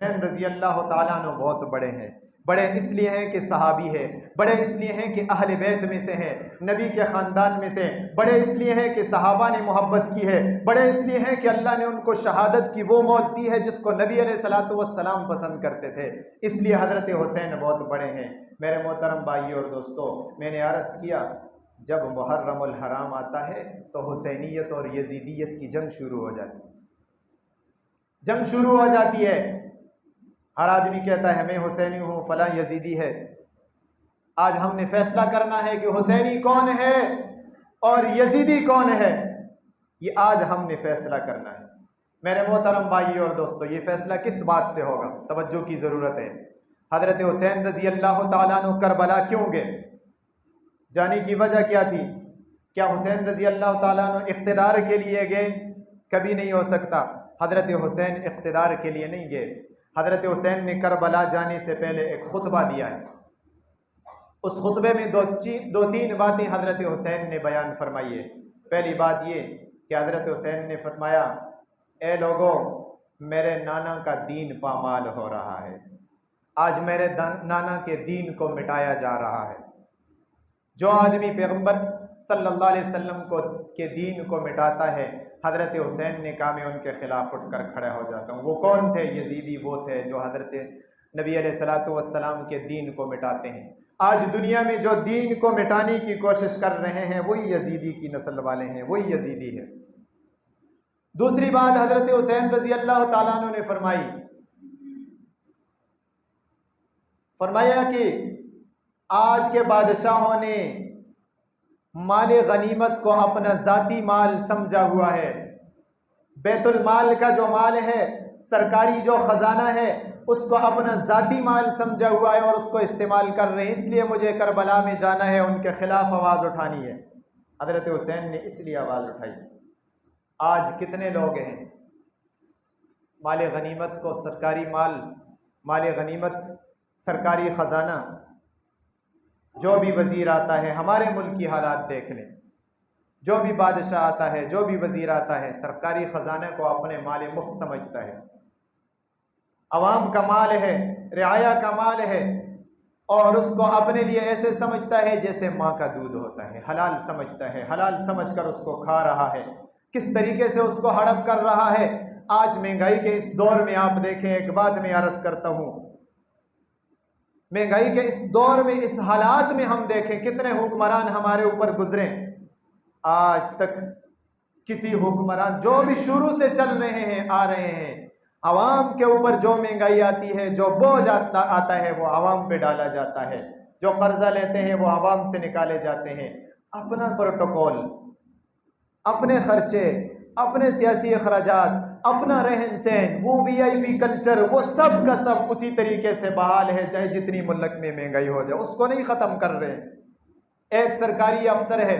हुसैन रजी अल्लाह ताला अन्हु बहुत बड़े हैं। बड़े इसलिए हैं कि सहाबी है, बड़े इसलिए हैं कि अहले बैत में से हैं, नबी के ख़ानदान में से, बड़े इसलिए हैं कि सहाबा ने मोहब्बत की है, बड़े इसलिए हैं कि अल्लाह ने उनको शहादत की वो मौत दी है जिसको नबी अलैहिस्सलातु वस्सलाम पसंद करते थे। इसलिए हज़रत हुसैन बहुत बड़े हैं। मेरे मोहतरम भाइयों और दोस्तों, मैंने अर्ज़ किया जब मुहर्रमुल हराम आता है तो हुसैनियत और यजीदियत की जंग शुरू हो जाती है, जंग शुरू हो जाती है। हर आदमी कहता है मैं हुसैनी हूँ, फला यजीदी है। आज हमने फैसला करना है कि हुसैनी कौन है और यजीदी कौन है, ये आज हमने फैसला करना है। मेरे मोहतरम भाइयों और दोस्तों, ये फैसला किस बात से होगा, तवज्जो की ज़रूरत है। हज़रत हुसैन रज़ी अल्लाह ताला अन्हु करबला क्यों गए, जाने की वजह क्या थी? क्या हुसैन रज़ी अल्लाह ताला अन्हु इक़्तिदार के लिए गए? कभी नहीं हो सकता। हज़रत हुसैन इक़्तिदार के लिए नहीं गए। हज़रत हुसैन ने करबला जाने से पहले एक खुतबा दिया है। उस खुतबे में दो तीन बातें हज़रत हुसैन ने बयान फरमाई है। पहली बात ये कि हज़रत हुसैन ने फरमाया, ए लोगों, मेरे नाना का दीन पामाल हो रहा है, आज मेरे नाना के दीन को मिटाया जा रहा है। जो आदमी पैगंबर सल्लल्लाहु अलैहि वसल्लम को के दीन को मिटाता है, हज़रत हुसैन ने कहा मैं उनके खिलाफ उठकर खड़ा हो जाता हूँ। वो कौन थे? यजीदी वो थे जो हज़रत नबी अलैहिस्सलातु वस्सलाम के दीन को मिटाते हैं। आज दुनिया में जो दीन को मिटाने की कोशिश कर रहे हैं वही यजीदी की नस्ल वाले हैं, वही यजीदी है। दूसरी बात हज़रत हुसैन रज़ी अल्लाह ताला अन्हु ने फरमाया कि आज के बादशाहों ने माल गनीमत को अपना ज़ाती माल समझा हुआ है। बैतुल माल का जो माल है, सरकारी जो ख़जाना है, उसको अपना ज़ाती माल समझा हुआ है और उसको इस्तेमाल कर रहे हैं। इसलिए मुझे करबला में जाना है, उनके खिलाफ आवाज़ उठानी है। हज़रत हुसैन ने इसलिए आवाज़ उठाई। आज कितने लोग हैं माल गनीमत को, सरकारी माल गनीमत, सरकारी ख़जाना, जो भी वज़ीर आता है, हमारे मुल्क की हालात देख लें, जो भी बादशाह आता है, जो भी वज़ीर आता है, सरकारी ख़जाने को अपने माल मुफ्त समझता है। अवाम का माल है, रियाया का माल है, और उसको अपने लिए ऐसे समझता है जैसे माँ का दूध होता है, हलाल समझता है, हलाल समझकर उसको खा रहा है। किस तरीके से उसको हड़प कर रहा है। आज महंगाई के इस दौर में आप देखें, एक बात मैं अर्ज़ करता हूँ, महंगाई के इस दौर में, इस हालात में हम देखें कितने हुक्मरान हमारे ऊपर गुजरे। आज तक किसी हुक्मरान, जो भी शुरू से चल रहे हैं, आ रहे हैं, आवाम के ऊपर जो महंगाई आती है, जो बोझ आता है, वो आवाम पे डाला जाता है। जो कर्जा लेते हैं वो आवाम से निकाले जाते हैं। अपना प्रोटोकॉल, अपने खर्चे, अपने सियासी अखराजात, अपना रहन सहन, वो VIP कल्चर, वो सब का सब उसी तरीके से बहाल है, चाहे जितनी मुल्क में महंगाई हो जाए, उसको नहीं ख़त्म कर रहे। एक सरकारी अफसर है,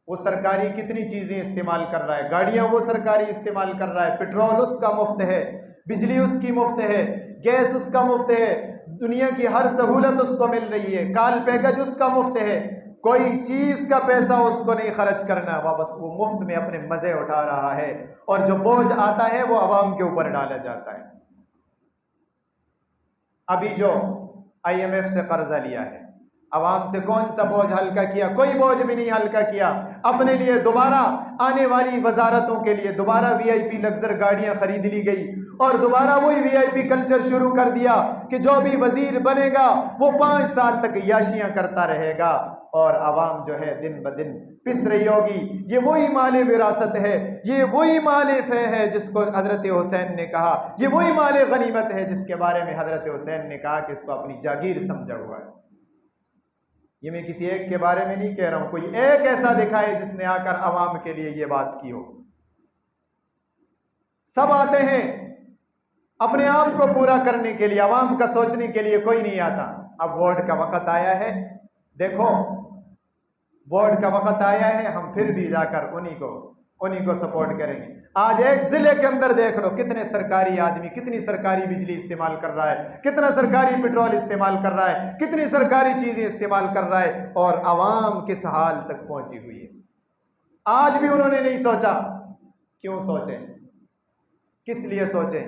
वो सरकारी कितनी चीज़ें इस्तेमाल कर रहा है, गाड़ियाँ वो सरकारी इस्तेमाल कर रहा है, पेट्रोल उसका मुफ्त है, बिजली उसकी मुफ्त है, गैस उसका मुफ्त है, दुनिया की हर सहूलत उसको मिल रही है, काल पैकेज उसका मुफ्त है, कोई चीज़ का पैसा उसको नहीं खर्च करना, वापस वो मुफ्त में अपने मज़े उठा रहा है, और जो बोझ आता है वो आवाम के ऊपर डाला जाता है। अभी जो IMF से कर्जा लिया है, आवाम से कौन सा बोझ हल्का किया? कोई बोझ भी नहीं हल्का किया। अपने लिए दोबारा आने वाली वजारतों के लिए दोबारा VIP लग्जर गाड़ियां खरीद ली गई, और दोबारा वही VIP कल्चर शुरू कर दिया कि जो भी वजीर बनेगा वो 5 साल तक याशियां करता रहेगा, और आवाम जो है दिन ब दिन पिस रही होगी। ये वही माले विरासत है, ये वही माले फे है जिसको हज़रत हुसैन ने कहा, ये वही माले गनीमत है जिसके बारे में हज़रत हुसैन ने कहा कि इसको अपनी जागीर समझा हुआ है। ये मैं किसी एक के बारे में नहीं कह रहा हूं, कोई एक ऐसा दिखाए जिसने आकर आवाम के लिए ये बात की हो। सब आते हैं अपने आप को पूरा करने के लिए, आवाम का सोचने के लिए कोई नहीं आता। अब वोट का वक़्त आया है, देखो वोट का वक़्त आया है, हम फिर भी जाकर उन्हीं को सपोर्ट करेंगे। आज एक जिले के अंदर देख लो कितने सरकारी आदमी कितनी सरकारी बिजली इस्तेमाल कर रहा है, कितना सरकारी पेट्रोल इस्तेमाल कर रहा है, कितनी सरकारी चीजें इस्तेमाल कर रहा है, और आवाम किस हाल तक पहुंची हुई है। आज भी उन्होंने नहीं सोचा। क्यों सोचे? किस लिए सोचे?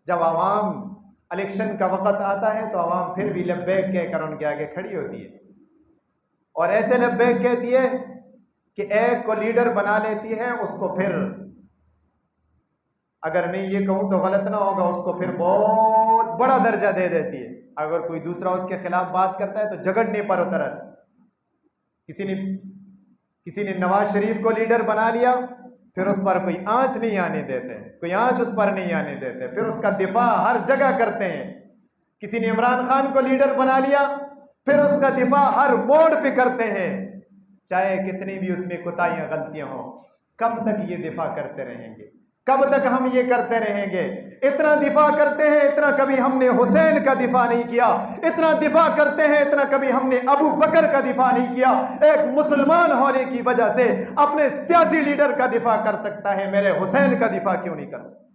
जब आवाम इलेक्शन का वक़्त आता है तो आवाम फिर भी लब्बैक कहकर उनके आगे खड़ी होती है और ऐसे लब्बैक कहती है कि एक को लीडर बना लेती है, उसको फिर, अगर मैं ये कहूँ तो गलत ना होगा, उसको फिर बहुत बड़ा दर्जा दे देती है। अगर कोई दूसरा उसके खिलाफ बात करता है तो झगड़ने पर उतर आती। किसी ने नवाज शरीफ को लीडर बना लिया, फिर उस पर कोई आंच नहीं आने देते, कोई आंच उस पर नहीं आने देते, फिर उसका दिफा हर जगह करते हैं। किसी ने इमरान खान को लीडर बना लिया, फिर उसका दिफा हर मोड़ पे करते हैं, चाहे कितनी भी उसमें कोताहियां गलतियां हो। कब तक ये दिफा करते रहेंगे? कब तक हम ये करते रहेंगे? इतना दिफा करते हैं, इतना कभी हमने हुसैन का दिफा नहीं किया। इतना दिफा करते हैं, इतना कभी हमने अबू बकर का दिफा नहीं किया। एक मुसलमान होने की वजह से अपने सियासी लीडर का दिफा कर सकता है, मेरे हुसैन का दिफा क्यों नहीं कर सकता?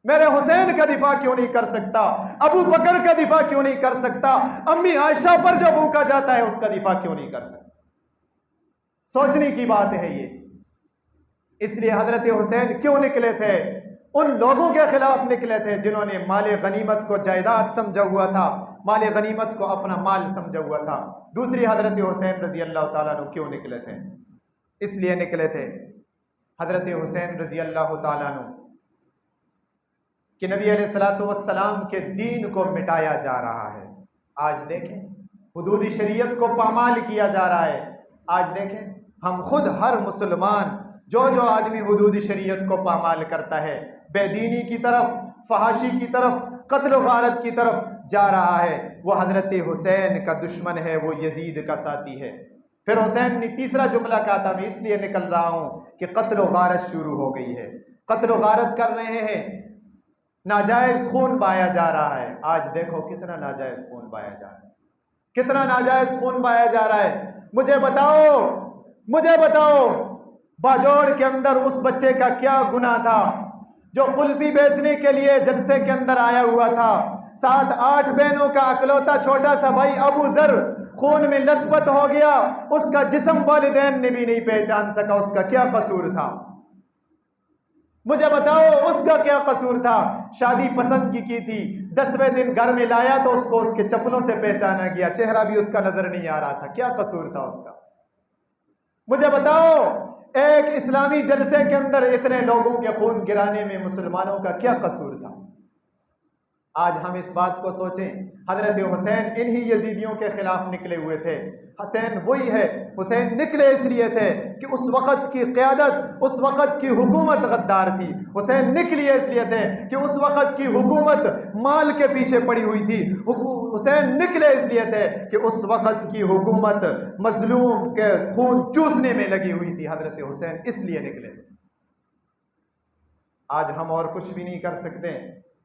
मेरे हुसैन का दिफा क्यों नहीं कर सकता? अबू बकर का दिफा क्यों नहीं कर सकता? अम्मी आयशा पर जब भूखा जाता है उसका दिफा क्यों नहीं कर सकता? सोचने की बात है ये। इसलिए हजरत हुसैन क्यों निकले थे? उन लोगों के खिलाफ निकले थे जिन्होंने माले गनीमत को जायदाद समझा हुआ था, माले गनीमत को अपना माल समझा हुआ था। दूसरी, हजरत हुसैन रजी अल्लाह ताला अन्हु क्यों निकले थे? इसलिए निकले थे हजरत हुसैन रजी अल्लाह ताला अन्हु कि नबी अलैहिस्सलातु वस्सलाम के दीन को मिटाया जा रहा है। आज देखें, हुदूद शरीयत को पामाल किया जा रहा है। आज देखें, हम खुद, हर मुसलमान, जो आदमी हुदूद शरीयत को पामाल करता है, बेदीनी की तरफ, फहाशी की तरफ, कत्ल गारत की तरफ जा रहा है, वो हजरत हुसैन का दुश्मन है, वो यजीद का साथी है। फिर हुसैन ने तीसरा जुमला कहा था, मैं इसलिए निकल रहा हूं कि कत्ल गारत शुरू हो गई है, कत्ल गारत कर रहे हैं, नाजायज खून बहाया जा रहा है। आज देखो कितना नाजायज खून बहाया जा रहा है, कितना नाजायज खून बहाया जा रहा है। मुझे बताओ बाजोड़ के अंदर उस बच्चे का क्या गुनाह था जो कुल्फी बेचने के लिए जलसे के अंदर आया हुआ था? 7-8 बहनों का अकलौता छोटा सा भाई अबू जर खून में लथपथ हो गया, उसका जिस्म वालिदैन ने भी नहीं पहचान सका। उसका क्या कसूर था? मुझे बताओ, उसका क्या कसूर था? शादी पसंद की थी, 10वें दिन घर में लाया तो उसको उसके चप्पलों से पहचाना गया, चेहरा भी उसका नजर नहीं आ रहा था। क्या कसूर था उसका? मुझे बताओ, एक इस्लामी जलसे के अंदर इतने लोगों के खून गिराने में मुसलमानों का क्या कसूर था? आज हम इस बात को सोचें। हजरत हुसैन इन्हीं यजीदियों के खिलाफ निकले हुए थे। हुसैन वही है, हुसैन निकले इसलिए थे कि उस वक़्त की क़यादत, उस वक़्त की हुकूमत गद्दार थी। हुसैन निकले इसलिए थे कि उस वक़्त की हुकूमत माल के पीछे पड़ी हुई थी। हुसैन निकले इसलिए थे कि उस वक़्त की हुकूमत मजलूम के खून चूसने में लगी हुई थी। हजरत हुसैन इसलिए निकले। आज हम और कुछ भी नहीं कर सकते,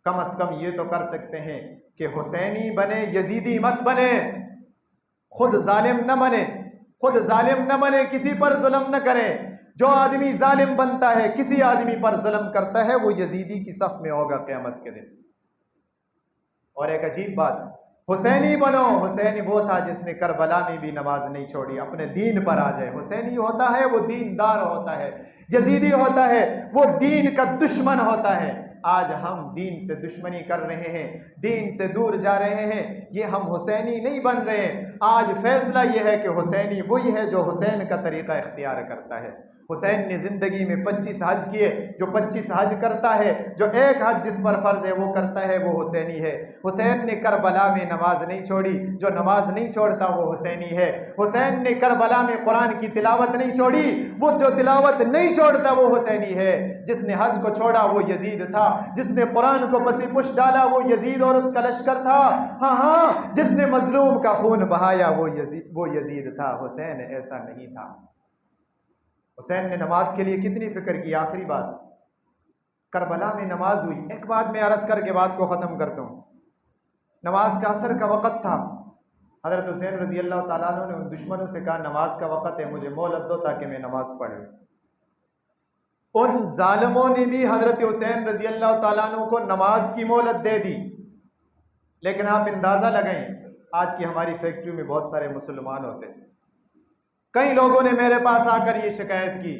कम अज कम ये तो कर सकते हैं कि हुसैनी बने, यजीदी मत बने, खुद जालिम न बने, खुद जालिम न बने, किसी पर जुल्म न करें। जो आदमी जालिम बनता है, किसी आदमी पर जुल्म करता है, वो यजीदी की सफ में होगा क़यामत के दिन। और एक अजीब बात, हुसैनी बनो। हुसैनी वो था जिसने करबला में भी नमाज नहीं छोड़ी, अपने दीन पर आ जाए। हुसैनी होता है वो दीनदार होता है, यजीदी होता है वो दीन का दुश्मन होता है। आज हम दीन से दुश्मनी कर रहे हैं, दीन से दूर जा रहे हैं, ये हम हुसैनी नहीं बन रहे। आज फैसला ये है कि हुसैनी वही है जो हुसैन का तरीक़ा इख्तियार करता है। हुसैन ने ज़िंदगी में 25 हज किए, जो 25 हज करता है, जो एक हज जिस पर फ़र्ज़ है वो करता है, वो हुसैनी है। हुसैन ने करबला में नमाज नहीं छोड़ी, जो नमाज नहीं छोड़ता वो हुसैनी है। हुसैन ने करबला में कुरान की तिलावत नहीं छोड़ी, वो जो तिलावत नहीं छोड़ता वो हुसैनी है। जिसने हज को छोड़ा वो यजीद था, जिसने कुरान को पसीपुश डाला वो यजीद और उसका लश्कर था। हाँ, जिसने मजलूम का खून बहाया वो यजीद था, हुसैन ऐसा नहीं था। हुसैन ने नमाज के लिए कितनी फिक्र की। आखिरी बात, करबला में नमाज हुई। एक बात मैं अर्ज करके बात को ख़त्म करता हूँ। नमाज का असर का वक़्त था। हज़रत हुसैन रज़ी अल्लाह ताला अन्हु ने उन दुश्मनों से कहा, नमाज का वक़्त है, मुझे मोहलत दो ताकि मैं नमाज पढ़ लूँ। उन जालिमों ने भी हज़रत हुसैन रज़ी अल्लाह ताला अन्हु को नमाज की मोहलत दे दी। लेकिन आप अंदाज़ा लगाएं, आज की हमारी फैक्ट्री में बहुत सारे मुसलमान होते हैं। कई लोगों ने मेरे पास आकर ये शिकायत की,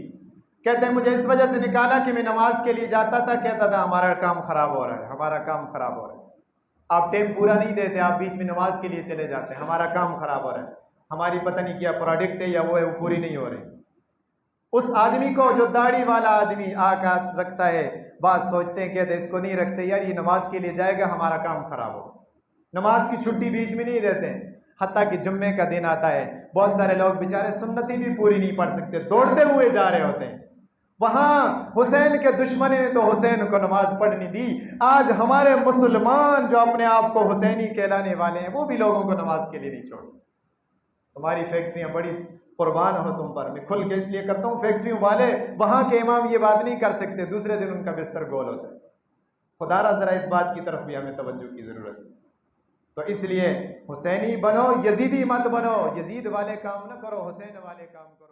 कहते हैं मुझे इस वजह से निकाला कि मैं नमाज के लिए जाता था, कहता था हमारा काम खराब हो रहा है, हमारा काम खराब हो रहा है। आप टाइम पूरा नहीं देते, आप बीच में नमाज के लिए चले जाते हैं, हमारा काम खराब हो रहा है, हमारी पता नहीं क्या प्रोडक्ट है या वो है, वो पूरी नहीं हो रही। उस आदमी को, जो दाढ़ी वाला आदमी आकर रखता है, बात सोचते हैं, कहते इसको नहीं रखते यार, ये नमाज के लिए जाएगा, हमारा काम खराब हो। नमाज की छुट्टी बीच में नहीं देते, हत्ता कि जुम्मे का दिन आता है, बहुत सारे लोग बेचारे सुन्नती भी पूरी नहीं पढ़ सकते, दौड़ते हुए जा रहे होते हैं। वहां हुसैन के दुश्मन ने तो हुसैन को नमाज पढ़नी दी, आज हमारे मुसलमान जो अपने आप को हुसैनी कहलाने वाले हैं, वो भी लोगों को नमाज के लिए नहीं छोड़ते। तुम्हारी फैक्ट्रियां बड़ी कुर्बान हो तुम पर, मैं खुल के इसलिए करता हूँ, फैक्ट्रियों वाले वहां के इमाम ये बात नहीं कर सकते, दूसरे दिन उनका बिस्तर गोल होता है। खुदारा जरा इस बात की तरफ भी हमें तवज्जो की जरूरत है। तो इसलिए हुसैनी बनो, यजीदी मत बनो, यजीद वाले काम न करो, हुसैन वाले काम करो।